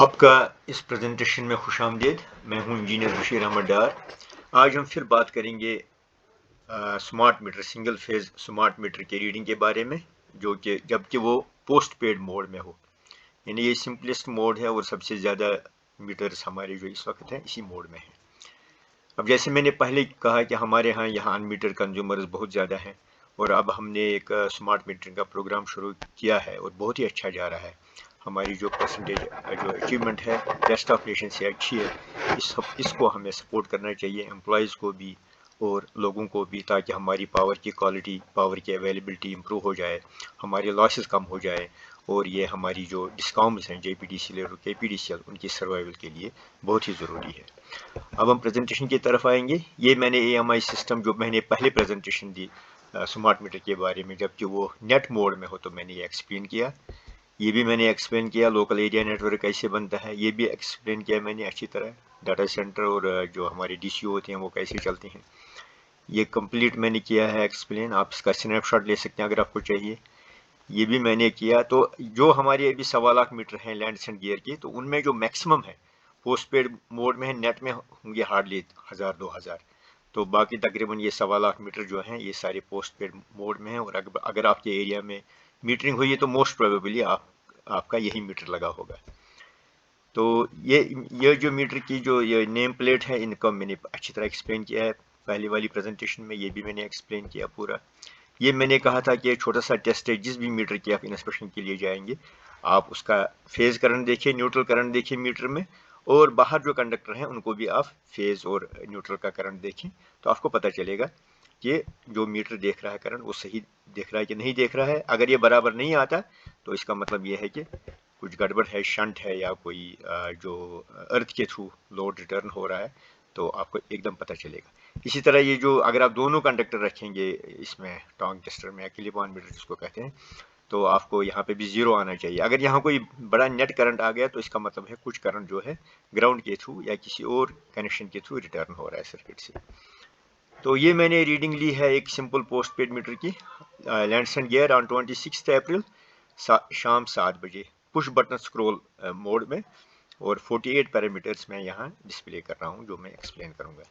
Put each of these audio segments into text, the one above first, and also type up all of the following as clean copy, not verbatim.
आपका इस प्रेजेंटेशन में खुशामदीद। मैं हूं इंजीनियर बशीर अहमद डार। आज हम फिर बात करेंगे smart meter, single phase smart meter के रीडिंग के बारे में, जो कि जबकि वो पोस्ट पेड मोड में हो, यानी ये सिंपलेस्ट मोड है और सबसे ज़्यादा मीटर्स हमारे जो इस वक्त हैं इसी मोड में है। अब जैसे मैंने पहले कहा कि हमारे यहाँ अनमीटर कंज्यूमर्स बहुत ज़्यादा हैं और अब हमने एक स्मार्ट मीटरिंग का प्रोग्राम शुरू किया है और बहुत ही अच्छा जा रहा है। हमारी जो परसेंटेज जो अचीवमेंट है रेस्ट ऑफ नेशन से अच्छी है। इसको हमें सपोर्ट करना चाहिए, एम्प्लॉयज़ को भी और लोगों को भी, ताकि हमारी पावर की क्वालिटी, पावर की अवेलेबिलिटी इम्प्रूव हो जाए, हमारे लॉसेस कम हो जाए और ये हमारी जो डिस्कॉम्स हैं JPDCL और KPDCL उनकी सर्वाइवल के लिए बहुत ही ज़रूरी है। अब हम प्रेजेंटेशन की तरफ आएंगे। ये मैंने AMI सिस्टम जो मैंने पहले प्रेजेंटेशन दी स्मार्ट मीटर के बारे में, जबकि वो नेट मोड में हो, तो मैंने ये एक्सप्लेन किया। ये भी मैंने एक्सप्लेन किया लोकल एरिया नेटवर्क कैसे बनता है, ये भी एक्सप्लेन किया मैंने अच्छी तरह। डाटा सेंटर और जो हमारे DCO होते हैं वो कैसे चलते हैं, ये कंप्लीट मैंने किया है एक्सप्लेन। आप इसका स्नैपशॉट ले सकते हैं अगर आपको चाहिए, ये भी मैंने किया। तो जो हमारे अभी 1.25 मीटर हैं लैंड एंड गियर की, तो उनमें जो मैक्सिमम है पोस्ट पेड मोड में है, नेट में होंगे हार्डली 1000-2000। तो बाकी तकरीबन ये 1.25 मीटर जो हैं ये सारे पोस्ट पेड मोड में हैं। और अगर आपके एरिया में मीटरिंग हुई है तो मोस्ट प्रोबेबली आपका यही मीटर लगा होगा। तो ये जो मीटर की जो ये नेम प्लेट है, इनका मैंने अच्छी तरह एक्सप्लेन किया है पहली वाली प्रेजेंटेशन में, ये भी मैंने एक्सप्लेन किया पूरा। ये मैंने कहा था कि छोटा सा टेस्ट है, जिस भी मीटर की आप इंस्पेक्शन के लिए जाएंगे आप उसका फेज करंट देखिए, न्यूट्रल करंट देखिए मीटर में, और बाहर जो कंडक्टर हैं उनको भी आप फेज और न्यूट्रल का करंट देखें, तो आपको पता चलेगा कि जो मीटर देख रहा है करंट वो सही देख रहा है कि नहीं देख रहा है। अगर ये बराबर नहीं आता तो इसका मतलब ये है कि कुछ गड़बड़ है, शंट है, या कोई जो अर्थ के थ्रू लोड रिटर्न हो रहा है, तो आपको एकदम पता चलेगा। इसी तरह ये जो अगर आप दोनों कंडक्टर रखेंगे इसमें टोंग टेस्टर में, क्लिप ऑन मीटर जिसको कहते हैं, तो आपको यहाँ पे भी जीरो आना चाहिए। अगर यहाँ कोई बड़ा नेट करंट आ गया तो इसका मतलब है कुछ करंट जो है ग्राउंड के थ्रू या किसी और कनेक्शन के थ्रू रिटर्न हो रहा है सर्किट से। तो ये मैंने रीडिंग ली है एक सिंपल पोस्ट पेड मीटर की, लैंड एंड गियर ऑन 26 अप्रैल शाम 7 बजे, पुश बटन स्क्रॉल मोड में, और 48 पैरामीटर्स मैं यहाँ डिस्प्ले कर रहा हूँ जो मैं एक्सप्लेन करूँगा।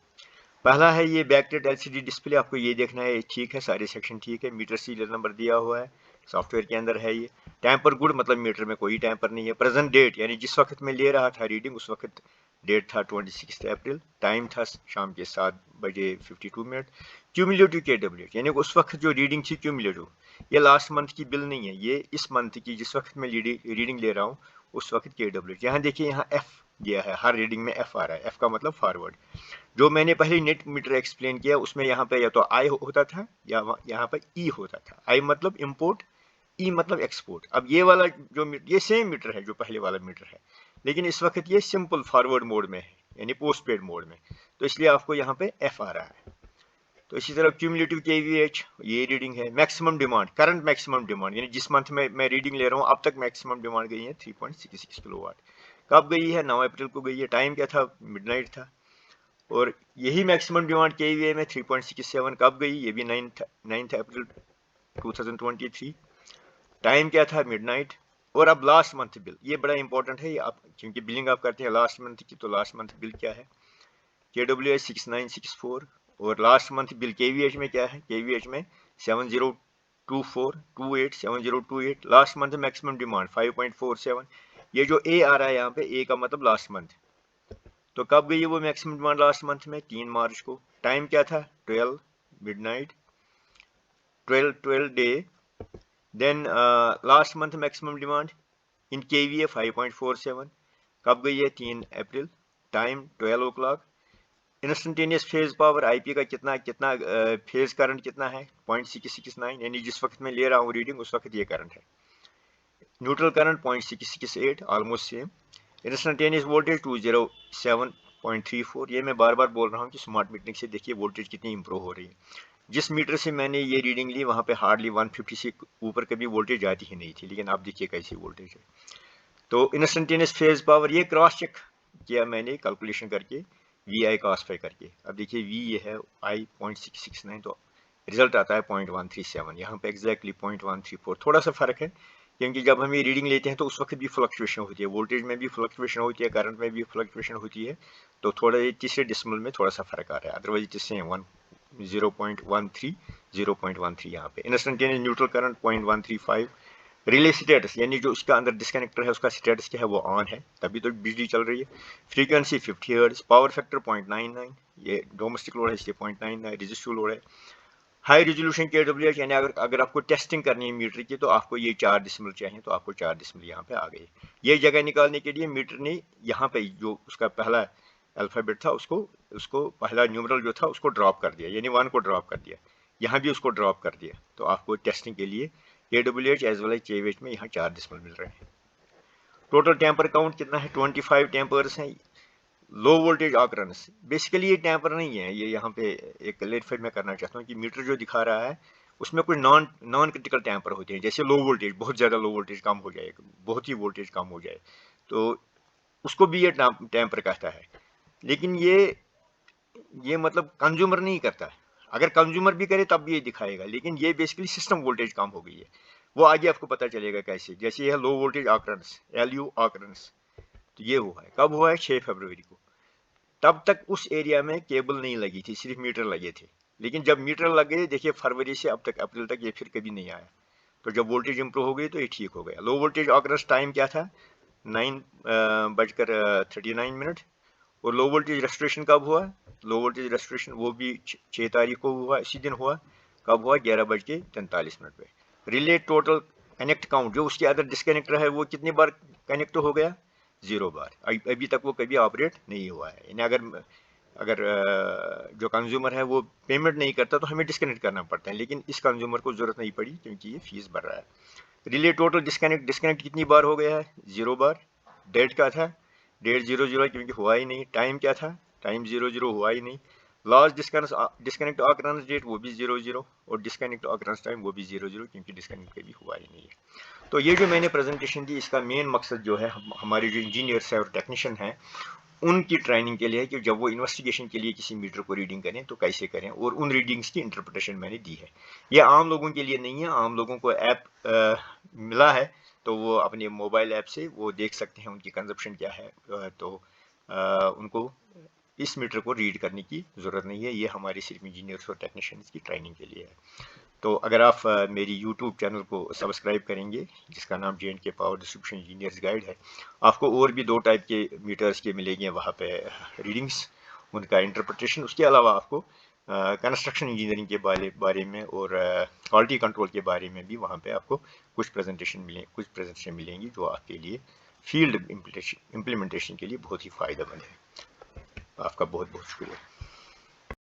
पहला है ये बैकडेट LCD डिस्प्ले, आपको ये देखना है ठीक है, सारे सेक्शन ठीक है, मीटर सीरियल नंबर दिया हुआ है, सॉफ्टवेयर के अंदर है ये। टैंपर गुड, मतलब मीटर में कोई टैंपर नहीं है। प्रेजेंट डेट, यानी जिस वक्त मैं ले रहा था रीडिंग उस वक्त डेट था 26 अप्रैल, टाइम था शाम के 7 बजे 52 मिनट। क्यूमुलेटिव KW, यानी उस वक्त जो रीडिंग थी क्यूमुलेटिव, ये लास्ट मंथ की बिल नहीं है, ये इस मंथ की जिस वक्त मैं रीडिंग ले रहा हूँ उस वक्त KW। यहाँ देखिए, यहाँ F दिया है, हर रीडिंग में F आ रहा है, F का मतलब फॉरवर्ड। जो मैंने पहले नेट मीटर एक्सप्लेन किया उसमें यहाँ पे या तो I होता था या यहाँ पे E होता था। I मतलब इंपोर्ट, E मतलब एक्सपोर्ट। अब ये वाला जो ये सेम मीटर है जो पहले वाला मीटर है, लेकिन इस वक्त ये सिंपल फॉरवर्ड मोड में है, यानी पोस्ट पेड मोड में, तो इसलिए आपको यहाँ पे F आ रहा है। तो इसी तरह क्यूमुलेटिव KVH, ये रीडिंग है। Maximum demand, current maximum demand, यानी जिस मंथ में मैं रीडिंग ले रहा हूँ अब तक मैक्सिमम डिमांड गई है 3.66 किलोवाट। कब गई है? 9 अप्रैल को गई है। टाइम क्या था? मिडनाइट था। और यही मैक्सिमम डिमांड KVA में 3.67 कब गई? ये भी 9 अप्रैल 2023। टाइम क्या था? मिडनाइट। और अब लास्ट मंथ बिल, ये बड़ा इंपॉर्टेंट है, ये आप क्योंकि बिलिंग आप करते हैं लास्ट मंथ की, तो लास्ट मंथ बिल क्या है? KW 6964। और लास्ट मंथ बिल KVH में क्या है? KVH में 702428 7028। Last month maximum demand 5.47। ये जो A आ रहा है यहाँ पे, A का मतलब लास्ट मंथ, तो कब गई है वो मैक्सिमम डिमांड? लास्ट मंथ में 3 मार्च को। टाइम क्या था? 12 midnight, 12 day. Then last month maximum demand in KVA 5.47, कब गई है? 3 April. Time 12 o'clock। Instantaneous phase power IP का कितना कितना फेज करंट कितना है? 0.669, यानी जिस वक्त मैं ले रहा हूँ रीडिंग उस वक्त ये करंट है। Neutral current 0.668, almost same. Instantaneous voltage 207.34। ये मैं बार बार बोल रहा हूँ कि स्मार्ट मीटरिंग से देखिए वोल्टेज कितनी इंप्रूव हो रही है। जिस मीटर से मैंने ये रीडिंग ली वहाँ पे हार्डली 150 से ऊपर कभी वोल्टेज आती ही नहीं थी, लेकिन आप देखिए कैसी वोल्टेज है। तो इंस्टेंटेनियस फेज पावर ये क्रॉस चेक किया मैंने कैलकुलेशन करके, VI cos phi करके। अब देखिए V ये है, I 0.669, तो रिजल्ट आता है 0.137। यहाँ पे एग्जैक्टली 0.134, थोड़ा सा फर्क है, क्योंकि जब हम ये रीडिंग लेते हैं तो उस वक्त भी फ्लक्चुएशन होती है, वोल्टेज में भी फ्लक्चुएशन होती है, करंट में भी फ्लक्चुएशन होती है। तो थोड़ा ये तीसरे डिसिमल में थोड़ा सा फर्क आ रहा है, अदरवाइज इट इज सेम 0.13 0.13 यहाँ पे। Instantaneous neutral current 0.135। Relay status यानी जो उसका अंदर डिस्कनेक्टर है उसका स्टेटस क्या है, वो ऑन है, तभी तो बिजली चल रही है। फ्रीक्वेंसी 50 हर्ट्ज, पावर फैक्टर 0.99, ये डोमेस्टिक लोड है इसलिए 0.99, रेजिस्टिव लोड है। हाई रेजोल्यूशन KWH यानी अगर आपको टेस्टिंग करनी है मीटर की तो आपको ये 4 डिसिमल चाहिए, तो आपको 4 डिसिमल यहाँ पे आ गए। ये जगह निकालने के लिए मीटर ने यहाँ पे जो उसका पहला अल्फ़ाबेट था उसको पहला न्यूमरल जो था उसको ड्रॉप कर दिया, यानी 1 को ड्रॉप कर दिया, यहाँ भी उसको ड्रॉप कर दिया। तो आपको टेस्टिंग के लिए KWH as well as KVH में यहाँ 4 डिसिमल मिल रहे हैं। टोटल टेम्पर काउंट कितना है, 25 टेम्पर्स हैं। लो वोल्टेज ऑकरेंस, बेसिकली ये टेम्पर नहीं है, ये यहाँ पे एक क्लैरिफाई मैं करना चाहता हूँ कि मीटर जो दिखा रहा है उसमें कुछ नॉन क्रिटिकल टेम्पर होते हैं, जैसे लो वोल्टेज, बहुत ज़्यादा लो वोल्टेज कम हो जाए, बहुत ही वोल्टेज कम हो जाए तो उसको भी ये टेम्पर कहता है। लेकिन ये मतलब कंज्यूमर नहीं करता है, अगर कंज्यूमर भी करे तब भी ये दिखाएगा, लेकिन ये बेसिकली सिस्टम वोल्टेज कम हो गई है, वो आगे आपको पता चलेगा कैसे। जैसे यह low voltage occurrence, LU occurrence, तो ये हुआ है, कब हुआ है, 6 फरवरी को। तब तक उस एरिया में केबल नहीं लगी थी, सिर्फ मीटर लगे थे। लेकिन जब मीटर लगे, देखिए फरवरी से अब तक अप्रैल तक ये फिर कभी नहीं आया। तो जब वोल्टेज इंप्रूव हो गई तो ये ठीक हो गया। लो वोल्टेज ऑकरेंस टाइम क्या था, 9:39। और लो वोल्टेज रेस्टोरेशन कब हुआ, लो वोल्टेज रेस्टोरेशन वो भी 6 तारीख को हुआ, इसी दिन हुआ। कब हुआ, 11:43 पे। रिले टोटल कनेक्ट काउंट, जो उसके अंदर डिस्कनेक्टर है वो कितनी बार कनेक्ट हो गया, 0 बार। अभी तक वो कभी ऑपरेट नहीं हुआ है। यानी अगर जो कंज्यूमर है वो पेमेंट नहीं करता तो हमें डिस्कनेक्ट करना पड़ता है, लेकिन इस कंज्यूमर को जरूरत नहीं पड़ी क्योंकि ये फीस भर रहा है। रिले टोटल डिस्कनेक्ट कितनी बार हो गया है, 0 बार। डेट क्या था, डेट 00 क्योंकि हुआ ही नहीं। टाइम क्या था, टाइम 00 हुआ ही नहीं। लास्ट डिस्कनेक्ट ऑकरेंस डेट वो भी 00, और डिस्कनेक्ट ऑकरेंस टाइम वो भी 00 क्योंकि डिस्कनेक्ट कभी हुआ ही नहीं है। तो ये जो मैंने प्रेजेंटेशन दी, इसका मेन मकसद जो है हमारे जो इंजीनियर्स हैं और टेक्नीशियन हैं उनकी ट्रेनिंग के लिए है कि जब वो इन्वेस्टिगेशन के लिए किसी मीटर को रीडिंग करें तो कैसे करें, और उन रीडिंग्स की इंटरप्रिटेशन मैंने दी है। ये आम लोगों के लिए नहीं है, आम लोगों को ऐप मिला है तो वो अपने मोबाइल ऐप से वो देख सकते हैं उनकी कंजप्शन क्या है, तो उनको इस मीटर को रीड करने की ज़रूरत नहीं है। ये हमारे सिर्फ इंजीनियर्स और टेक्नीशियंस की ट्रेनिंग के लिए है। तो अगर आप मेरी यूट्यूब चैनल को सब्सक्राइब करेंगे जिसका नाम J&K power distribution engineers guide है, आपको और भी 2 टाइप के मीटर्स के मिलेंगे वहाँ पे रीडिंग्स, उनका इंटरप्रिटेशन। उसके अलावा आपको कंस्ट्रक्शन इंजीनियरिंग के बारे में और क्वालिटी कंट्रोल के बारे में भी वहाँ पे आपको कुछ प्रेजेंटेशन मिलेंगी जो आपके लिए फील्ड इम्प्लीमेंटेशन के लिए बहुत ही फ़ायदेमंद है। आपका बहुत बहुत शुक्रिया।